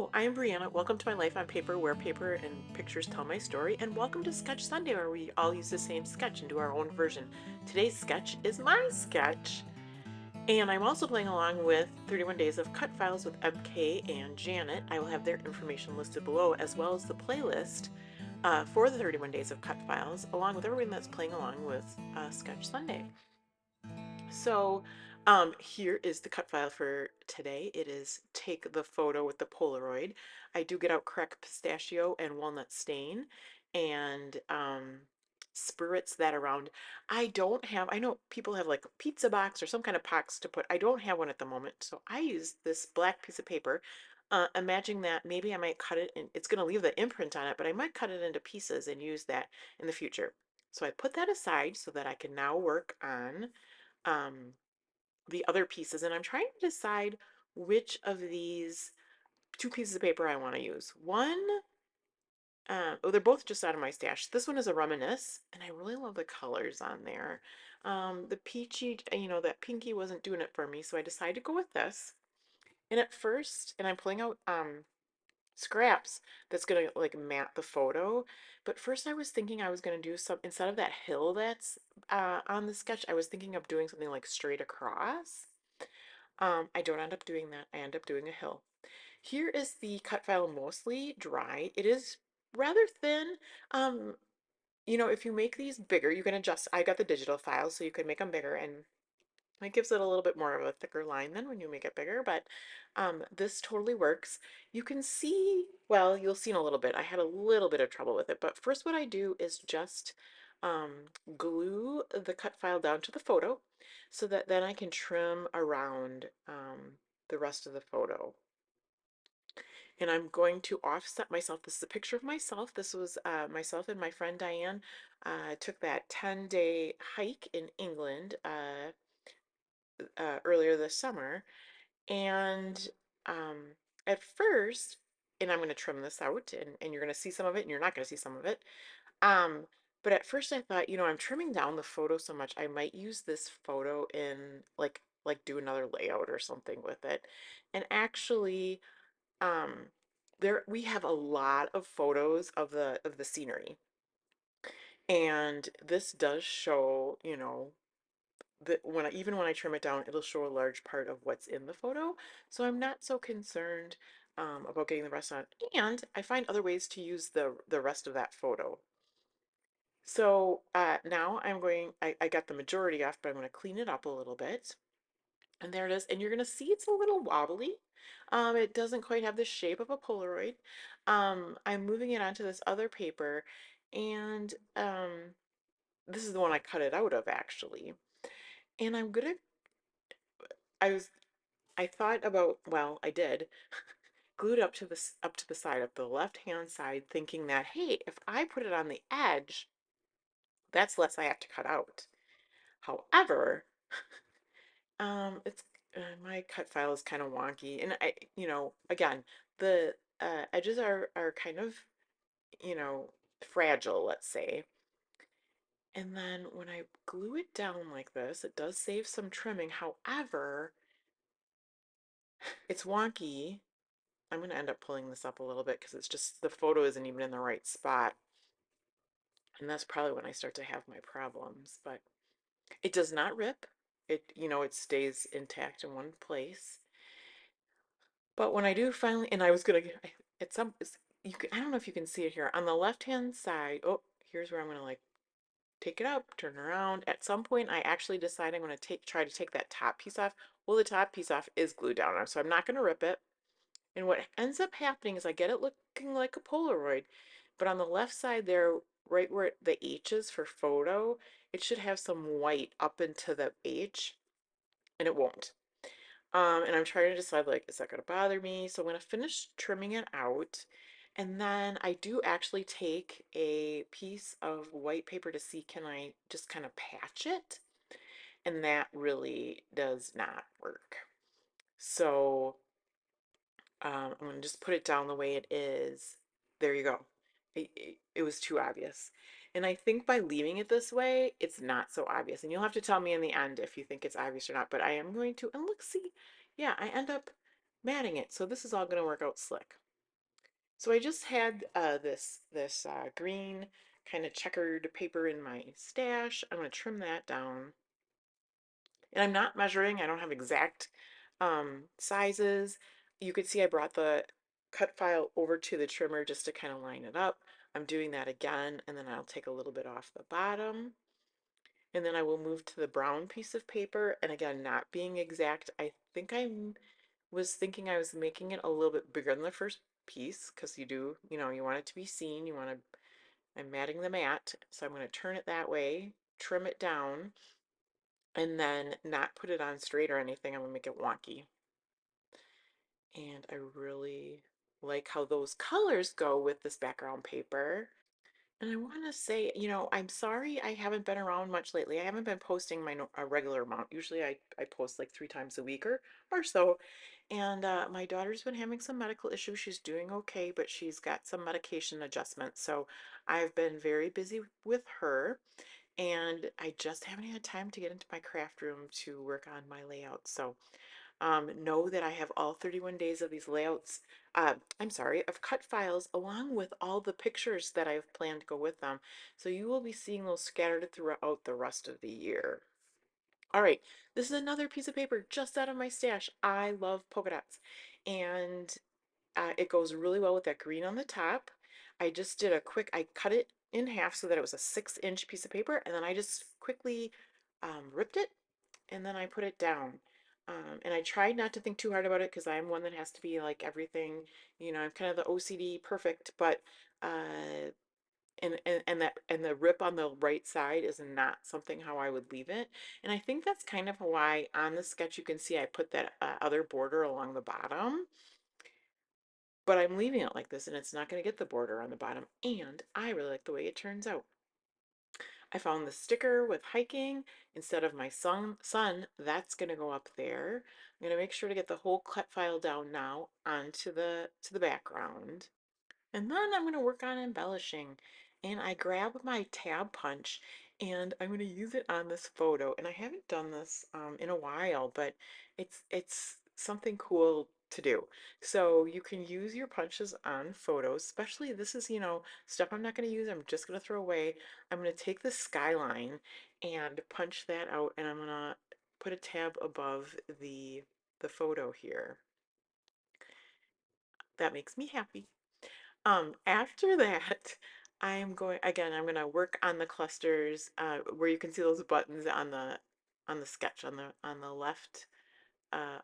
Hello, I am Brianna. Welcome to my life on paper, where paper and pictures tell my story, and welcome to Sketch Sunday, where we all use the same sketch and do our own version. Today's sketch is my sketch, and I'm also playing along with 31 Days of Cut Files with MK and Janet. I will have their information listed below, as well as the playlist for the 31 Days of Cut Files, along with everyone that's playing along with Sketch Sunday. So here is the cut file for today. It is take the photo with the Polaroid. I do get out cracked pistachio and walnut stain and spritz that around. I don't have, I know people have like a pizza box or some kind of box to put. I don't have one at the moment. So I use this black piece of paper, imagining that maybe I might cut it and it's going to leave the imprint on it, but I might cut it into pieces and use that in the future. So I put that aside so that I can now work on um, the other pieces, and I'm trying to decide which of these two pieces of paper I want to use. One, oh, they're both just out of my stash. This one is a reminisce, and I really love the colors on there. The peachy, that pinky wasn't doing it for me, so I decided to go with this. And at first, and I'm pulling out scraps that's gonna like mat the photo. But first I was thinking I was gonna do some, instead of that hill that's on the sketch, I was thinking of doing something like straight across. I don't end up doing that. I end up doing a hill. Here is the cut file mostly dry. It is rather thin. Um, if you make these bigger, you can adjust. I got the digital file, so you can make them bigger, and it gives it a little bit more of a thicker line than when you make it bigger, but this totally works. You can see, well, you'll see in a little bit, I had a little bit of trouble with it, but first what I do is just glue the cut file down to the photo so that then I can trim around the rest of the photo. And I'm going to offset myself. This is a picture of myself. This was myself and my friend Diane took that 10-day hike in England earlier this summer. And um, at first, and I'm going to trim this out, and you're going to see some of it, and you're not going to see some of it. Um, but at first I thought, I'm trimming down the photo so much, I might use this photo in like do another layout or something with it. And actually, um, there we have a lot of photos of the scenery. And this does show, that even when I trim it down, it'll show a large part of what's in the photo. So I'm not so concerned about getting the rest on. And I find other ways to use the rest of that photo. So now I got the majority off, but I'm going to clean it up a little bit. And there it is. And you're going to see it's a little wobbly. It doesn't quite have the shape of a Polaroid. I'm moving it onto this other paper, and this is the one I cut it out of actually. And I was I thought about, well, I did, glued up to the side, up the left-hand side, thinking that, hey, if I put it on the edge, that's less I have to cut out. However, it's my cut file is kind of wonky, and again, the edges are kind of, you know, fragile, let's say. And then when I glue it down like this, it does save some trimming. However, it's wonky. I'm going to end up pulling this up a little bit because it's just the photo isn't even in the right spot. And that's probably when I start to have my problems. But it does not rip. It stays intact in one place. But when I do finally, and I was going to, at some, I don't know if you can see it here. On the left-hand side, oh, here's where I'm going to like take it up, turn around. At some point, I actually decide I'm going to try to take that top piece off. Well, the top piece off is glued down, so I'm not going to rip it. And what ends up happening is I get it looking like a Polaroid, but on the left side there, right where the H is for photo, it should have some white up into the H, and it won't. And I'm trying to decide, like, is that going to bother me? So I'm going to finish trimming it out. And then I do actually take a piece of white paper to see, can I just kind of patch it? And that really does not work. So I'm going to just put it down the way it is. There you go. It was too obvious. And I think by leaving it this way, it's not so obvious. And you'll have to tell me in the end if you think it's obvious or not. But I am going to, and look, see, yeah, I end up matting it. So this is all going to work out slick. So I just had this green kind of checkered paper in my stash. I'm going to trim that down. And I'm not measuring. I don't have exact sizes. You could see I brought the cut file over to the trimmer just to kind of line it up. I'm doing that again, and then I'll take a little bit off the bottom. And then I will move to the brown piece of paper. And again, not being exact, I think I was thinking I was making it a little bit bigger than the first piece because you want it to be seen. I'm matting the mat, so I'm going to turn it that way, trim it down, and then not put it on straight or anything. I'm going to make it wonky. And I really like how those colors go with this background paper. And I want to say, I'm sorry I haven't been around much lately. I haven't been posting a regular amount. Usually I post like 3 times a week or so. And my daughter's been having some medical issues. She's doing okay, but she's got some medication adjustments. So I've been very busy with her. And I just haven't had time to get into my craft room to work on my layout. So know that I have all 31 days of these layouts, I'm sorry, of cut files along with all the pictures that I've planned to go with them. So you will be seeing those scattered throughout the rest of the year. All right, this is another piece of paper just out of my stash. I love polka dots. And it goes really well with that green on the top. I cut it in half so that it was a 6-inch piece of paper, and then I just quickly ripped it and then I put it down. And I tried not to think too hard about it because I'm one that has to be like everything, I'm kind of the OCD perfect, but and the rip on the right side is not something how I would leave it. And I think that's kind of why on the sketch you can see I put that other border along the bottom, but I'm leaving it like this and it's not going to get the border on the bottom. And I really like the way it turns out. I found the sticker with hiking instead of my sun, that's going to go up there. I'm going to make sure to get the whole cut file down now onto the background. And then I'm going to work on embellishing. And I grab my tab punch and I'm going to use it on this photo. And I haven't done this in a while, but it's something cool to do. So you can use your punches on photos, especially this is, stuff I'm not going to use. I'm just going to throw away. I'm going to take the skyline and punch that out and I'm going to put a tab above the photo here. That makes me happy. After that, I'm gonna work on the clusters, where you can see those buttons on the sketch on the left,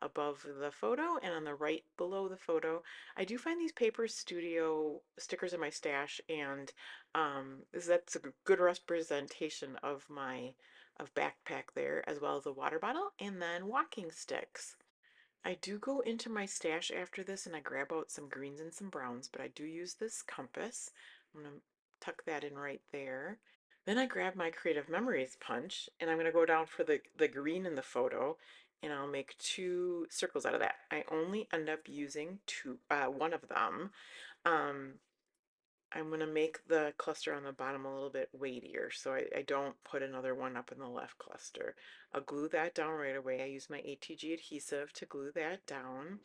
above the photo and on the right below the photo. I do find these Paper Studio stickers in my stash, and that's a good representation of my of backpack there, as well as a water bottle and then walking sticks. I do go into my stash after this and I grab out some greens and some browns, but I do use this compass. I'm going to tuck that in right there. Then I grab my Creative Memories punch and I'm going to go down for the green in the photo and I'll make 2 circles out of that. I only end up using one of them. Um, I'm going to make the cluster on the bottom a little bit weightier, so I don't put another one up in the left cluster. I'll glue that down right away. I use my ATG adhesive to glue that down.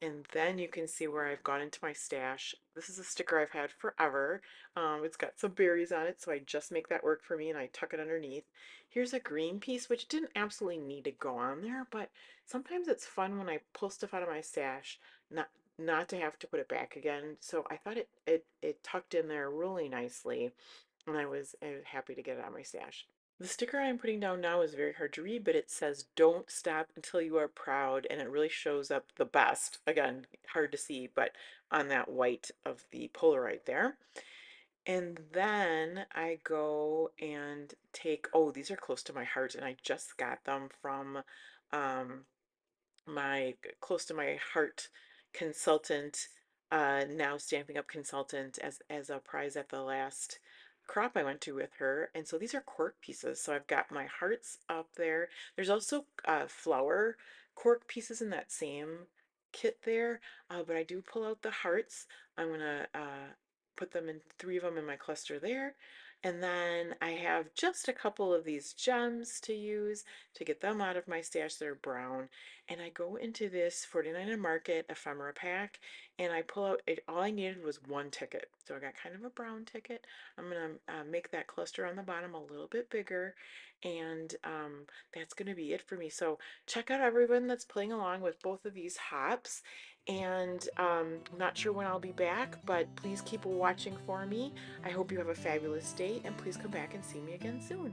And then you can see where I've gone into my stash. This is a sticker I've had forever. It's got some berries on it, so I just make that work for me and I tuck it underneath. Here's a green piece, which didn't absolutely need to go on there, but sometimes it's fun when I pull stuff out of my stash, not not to have to put it back again. So I thought it tucked in there really nicely, and I was happy to get it out of my stash. The sticker I'm putting down now is very hard to read, but it says, "Don't stop until you are proud," and it really shows up the best. Again, hard to see, but on that white of the Polaroid there. And then I go and take, oh, these are close to my heart, and I just got them from um, my close to my heart consultant, now Stamping Up consultant, as a prize at the last crop I went to with her. And so these are cork pieces. So I've got my hearts up there. There's also flower cork pieces in that same kit there, but I do pull out the hearts. I'm gonna put them in 3 of them in my cluster there. And then I have just a couple of these gems to use to get them out of my stash. They're brown. And I go into this 49 Market ephemera pack and I pull out it. All I needed was one ticket. So I got kind of a brown ticket. I'm going to make that cluster on the bottom a little bit bigger. And that's going to be it for me. So check out everyone that's playing along with both of these hops. And I'm not sure when I'll be back, but please keep watching for me. I hope you have a fabulous day and please come back and see me again soon.